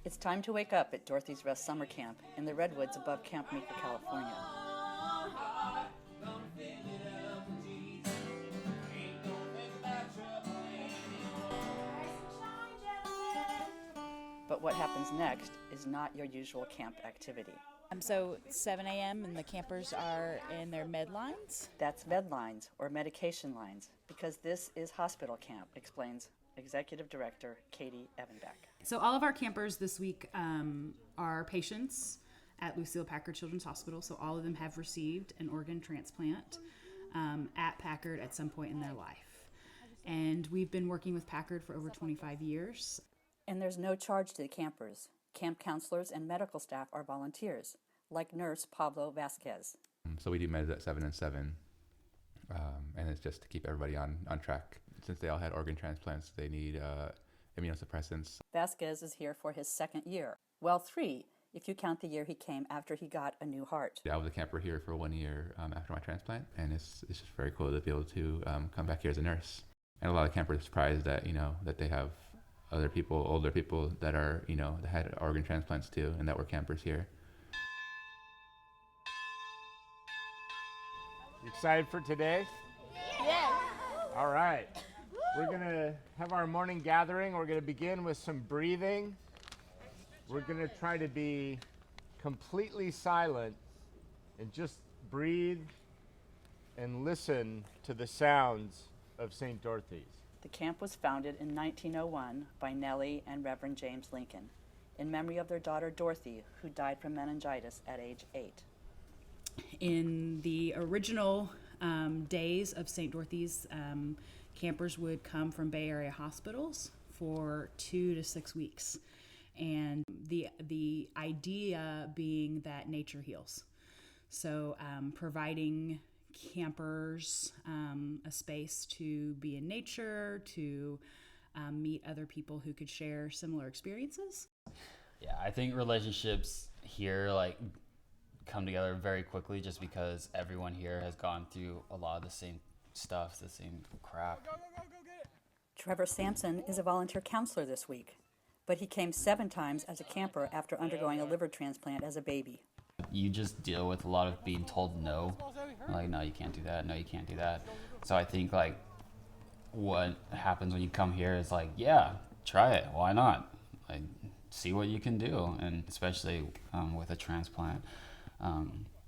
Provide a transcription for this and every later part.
It's time to wake up at Dorothy's Rest Summer Camp in the redwoods above Camp Meeker, California. But what happens next is not your usual camp activity. So 7 a.m. and the campers are in their med lines. That's med lines or medication lines because this is hospital camp, explains Executive Director Katie Evanbeck. So all of our campers this week are patients at Lucille Packard Children's Hospital. So all of them have received an organ transplant at Packard at some point in their life. And we've been working with Packard for over 25 years. And there's no charge to the campers. Camp counselors and medical staff are volunteers, like nurse Pablo Vasquez. So we do meds at 7 and 7, and it's just to keep everybody on track. Since they all had organ transplants, they need immunosuppressants. Vasquez is here for his second year. Well, 3, if you count the year he came after he got a new heart. I was a camper here for 1 year after my transplant, and it's just very cool to be able to come back here as a nurse. And a lot of campers are surprised that, that they have other people, older people that are, that had organ transplants too, and that were campers here. You excited for today? Yes. All right. We're going to have our morning gathering. We're going to begin with some breathing. We're going to try to be completely silent and just breathe and listen to the sounds of St. Dorothy's. The camp was founded in 1901 by Nellie and Reverend James Lincoln in memory of their daughter Dorothy, who died from meningitis at age 8. In the original days of St. Dorothy's, campers would come from Bay Area hospitals for 2 to 6 weeks. And the idea being that nature heals. So providing campers a space to be in nature, to meet other people who could share similar experiences. Yeah, I think relationships here come together very quickly just because everyone here has gone through a lot of the same stuff, the same crap. Trevor Sampson is a volunteer counselor this week, but he came 7 times as a camper after undergoing a liver transplant as a baby. You just deal with a lot of being told no, no, you can't do that, no, you can't do that. So I think what happens when you come here is yeah, try it, why not? See what you can do, and especially with a transplant,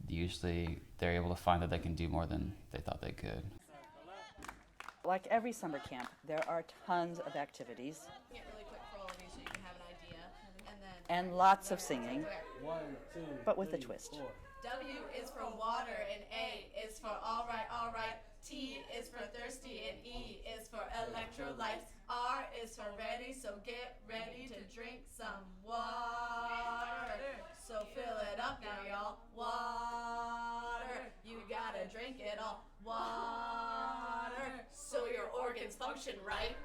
usually they're able to find that they can do more than they thought they could. Like every summer camp, there are tons of activities and lots of singing, but with a twist. W is for water, and A is for all right. T is for thirsty, and E is for electrolytes. R is for ready, so get ready to drink some water. So fill it up now, y'all. Water, you gotta drink it all. Water, so your organs function right.